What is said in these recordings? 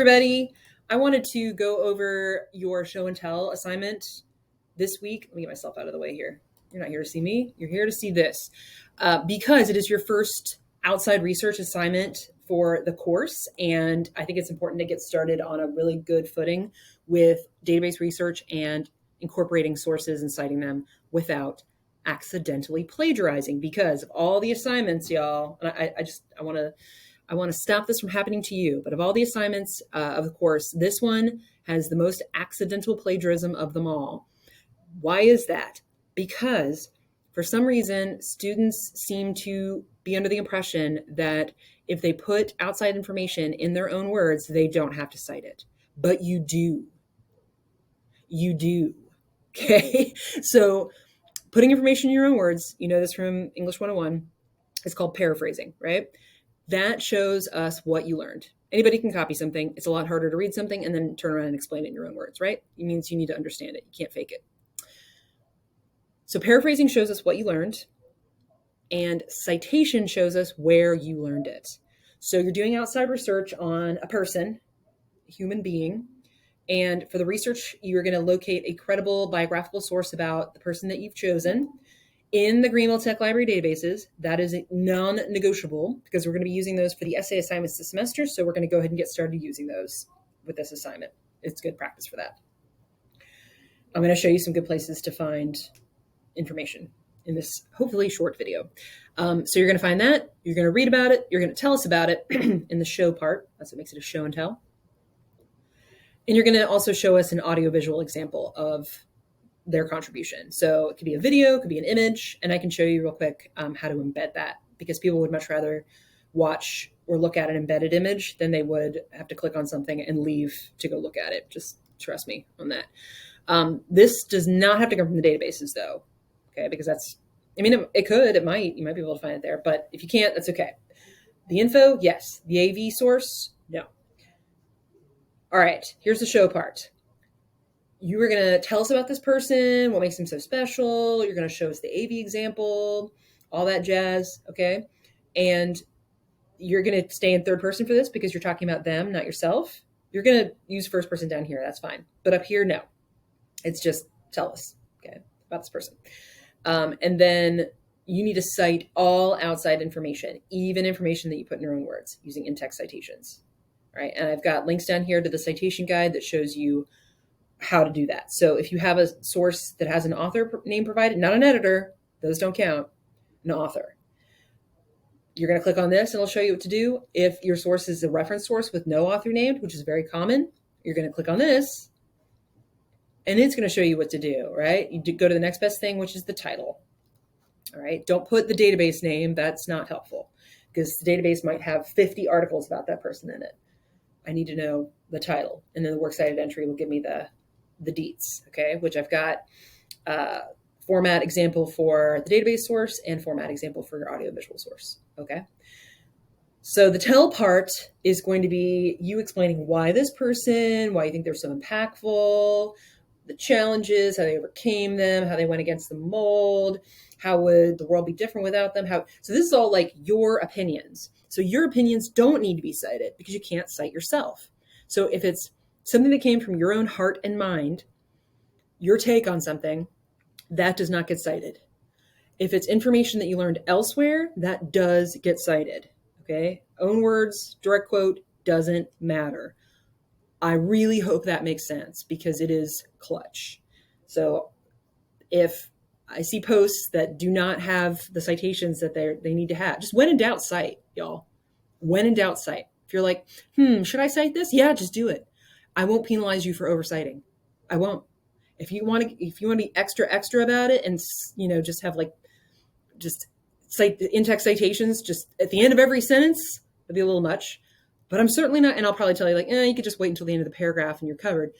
Everybody, I wanted to go over your show and tell assignment this week. Let me get myself out of the way here. You're not here to see me. You're here to see this because it is your first outside research assignment for the course. And I think it's important to get started on a really good footing with database research and incorporating sources and citing them without accidentally plagiarizing, because of all the assignments, y'all. And I want to stop this from happening to you. But of all the assignments of the course, this one has the most accidental plagiarism of them all. Why is that? Because for some reason, students seem to be under the impression that if they put outside information in their own words, they don't have to cite it. But you do. You do. Okay? So putting information in your own words, you know this from English 101, is called paraphrasing, right? That shows us what you learned. Anybody can copy something. It's a lot harder to read something and then turn around and explain it in your own words, right? It means you need to understand it. You can't fake it. So paraphrasing shows us what you learned, and citation shows us where you learned it. So you're doing outside research on a person, a human being, and for the research, you're going to locate a credible biographical source about the person that you've chosen in the Greenville Tech Library databases. That is non-negotiable because we're going to be using those for the essay assignments this semester. So we're going to go ahead and get started using those with this assignment. It's good practice for that. I'm going to show you some good places to find information in this hopefully short video. So you're going to find that. You're going to read about it. You're going to tell us about it in the show part. That's what makes it a show and tell. And you're going to also show us an audiovisual example of their contribution. So it could be a video, it could be an image, and I can show you real quick how to embed that, because people would much rather watch or look at an embedded image than they would have to click on something and leave to go look at it. Just trust me on that. This does not have to come from the databases though, okay? Because it might, you might be able to find it there, but if you can't, that's okay. The info, yes. The AV source, no. All right, here's the show part. You are going to tell us about this person, what makes them so special. You're going to show us the AV example, all that jazz, okay? And you're going to stay in third person for this because you're talking about them, not yourself. You're going to use first person down here. That's fine. But up here, no. It's just tell us, okay, about this person. And then you need to cite all outside information, even information that you put in your own words, using in-text citations, right? And I've got links down here to the citation guide that shows you how to do that. So if you have a source that has an author name provided, not an editor, those don't count, an author. You're going to click on this and it'll show you what to do. If your source is a reference source with no author named, which is very common, you're going to click on this and it's going to show you what to do, right? You go to the next best thing, which is the title. All right. Don't put the database name. That's not helpful because the database might have 50 articles about that person in it. I need to know the title, and then the works cited entry will give me the deets, okay, which I've got format example for the database source and format example for your audiovisual source, okay? So the tell part is going to be you explaining why this person, why you think they're so impactful, the challenges, how they overcame them, how they went against the mold, how would the world be different without them? So this is all like your opinions. So your opinions don't need to be cited because you can't cite yourself. So if it's something that came from your own heart and mind, your take on something, that does not get cited. If it's information that you learned elsewhere, that does get cited, okay? Own words, direct quote, doesn't matter. I really hope that makes sense because it is clutch. So if I see posts that do not have the citations that they need to have, just when in doubt, cite, y'all. When in doubt, cite. If you're like, should I cite this? Yeah, just do it. I won't penalize you for oversighting. I won't. If you want to be extra about it and, just have just cite the in-text citations just at the end of every sentence, that'd be a little much, but I'm certainly not. And I'll probably tell you you could just wait until the end of the paragraph and you're covered.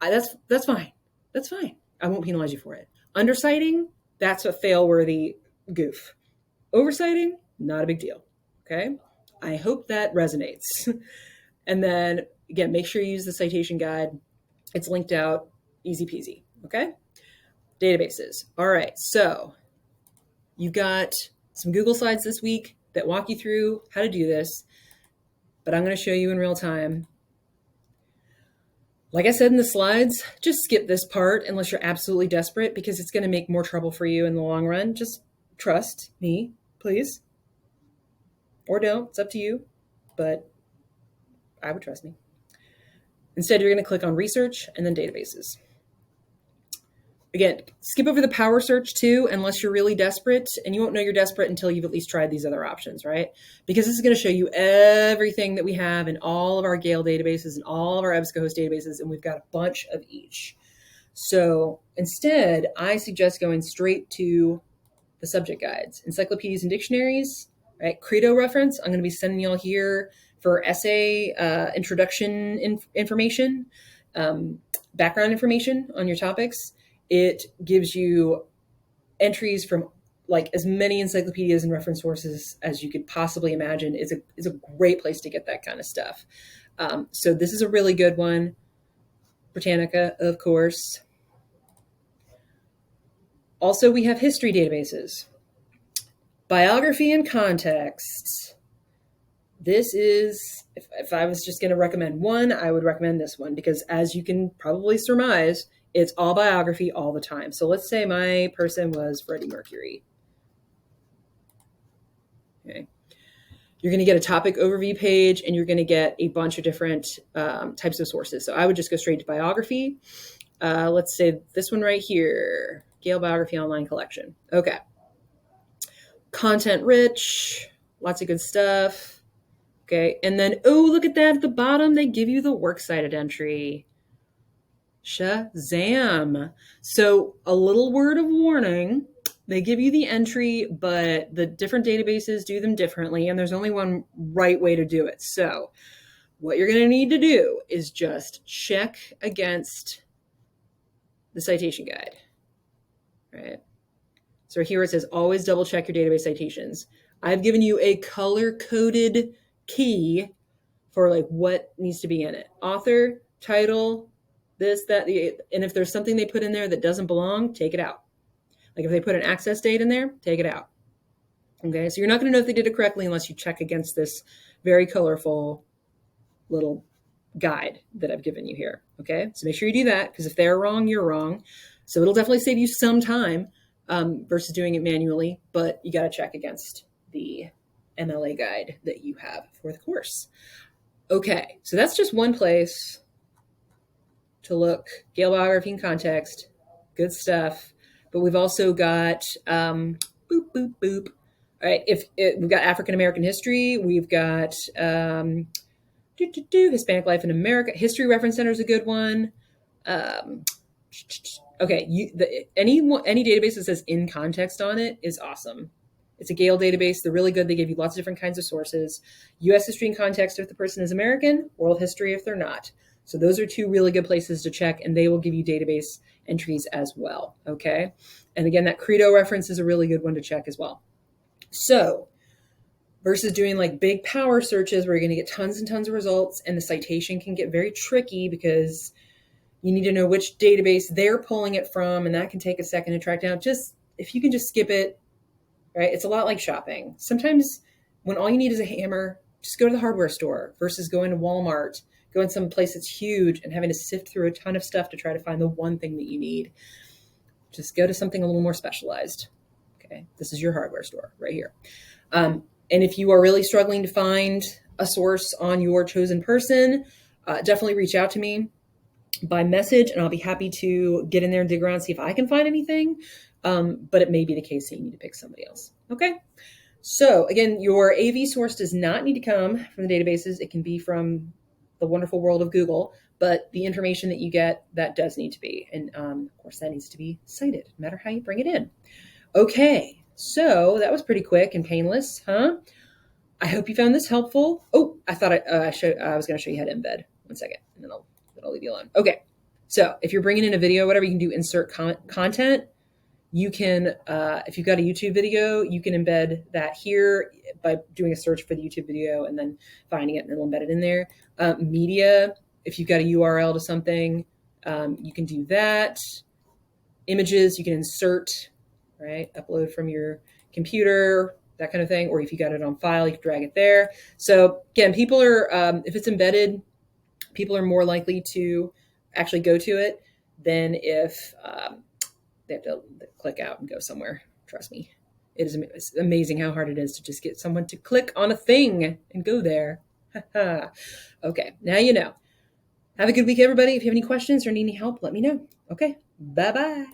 That's fine. That's fine. I won't penalize you for it. Underciting, that's a fail-worthy goof. Oversighting, not a big deal. Okay. I hope that resonates. And then again, make sure you use the citation guide. It's linked out, easy peasy, okay? Databases. All right, so you've got some Google slides this week that walk you through how to do this, but I'm gonna show you in real time Like I said in the slides, just skip this part unless you're absolutely desperate because it's going to make more trouble for you in the long run. Just trust me, please. Or don't. It's up to you. But I would trust me. Instead, you're going to click on research and then databases. Again, skip over the power search too, unless you're really desperate, and you won't know you're desperate until you've at least tried these other options, right? Because this is going to show you everything that we have in all of our Gale databases and all of our EBSCOhost databases, and we've got a bunch of each. So instead, I suggest going straight to the subject guides, encyclopedias and dictionaries, right? Credo reference, I'm going to be sending y'all here for essay introduction information, background information on your topics. It gives you entries from like as many encyclopedias and reference sources as you could possibly imagine. Is a great place to get that kind of stuff. So this is a really good one. Britannica, of course. Also, we have history databases. Biography and context. This is, if I was just going to recommend one, I would recommend this one because as you can probably surmise, it's all biography all the time. So let's say my person was Freddie Mercury. Okay. You're going to get a topic overview page and you're going to get a bunch of different types of sources. So I would just go straight to biography. Let's say this one right here, Gale Biography Online Collection. Okay. Content rich, lots of good stuff. Okay. And then, oh, look at that at the bottom. They give you the works cited entry. Shazam. So a little word of warning, they give you the entry, but the different databases do them differently, and there's only one right way to do it. So what you're going to need to do is just check against the citation guide, right? So here it says, always double check your database citations. I've given you a color-coded key for like what needs to be in it. Author, title, this, that, and if there's something they put in there that doesn't belong, take it out. Like if they put an access date in there, take it out. Okay, so you're not going to know if they did it correctly unless you check against this very colorful little guide that I've given you here. Okay, so make sure you do that because if they're wrong, you're wrong. So it'll definitely save you some time versus doing it manually, but you got to check against the MLA guide that you have for the course. Okay, so that's just one place to look. Gale Biography and context, good stuff. But we've also got boop, boop, boop. All right, we've got African American history, we've got Hispanic life in America. History Reference Center is a good one. Okay, any database that says in context on it is awesome. It's a Gale database. They're really good. They give you lots of different kinds of sources. U.S. history and context if the person is American, world history if they're not. So those are two really good places to check, and they will give you database entries as well, okay? And again, that Credo reference is a really good one to check as well. So versus doing like big power searches where you're going to get tons and tons of results, and the citation can get very tricky because you need to know which database they're pulling it from, and that can take a second to track down. Just if you can just skip it, right? It's a lot like shopping. Sometimes when all you need is a hammer, just go to the hardware store versus going to Walmart, going some place that's huge and having to sift through a ton of stuff to try to find the one thing that you need. Just go to something a little more specialized. Okay, this is your hardware store right here. And if you are really struggling to find a source on your chosen person, definitely reach out to me by message, and I'll be happy to get in there and dig around, see if I can find anything. But it may be the case that you need to pick somebody else. Okay. So again, your AV source does not need to come from the databases. It can be from the wonderful world of Google, but the information that you get, that does need to be. And of course, that needs to be cited, no matter how you bring it in. Okay, so that was pretty quick and painless, huh? I hope you found this helpful. Oh, I thought I was going to show you how to embed. One second, and then I'll leave you alone. Okay, so if you're bringing in a video, whatever, you can do insert content. You can, if you've got a YouTube video, you can embed that here by doing a search for the YouTube video and then finding it, and then we'll embed it in there. Media, if you've got a URL to something, you can do that. Images, you can insert, right? Upload from your computer, that kind of thing. Or if you got it on file, you can drag it there. So again, people are, if it's embedded, people are more likely to actually go to it than if they have to click out and go somewhere. Trust me. It's amazing how hard it is to just get someone to click on a thing and go there. Okay, now you know. Have a good week, everybody. If you have any questions or need any help, let me know. Okay, bye-bye.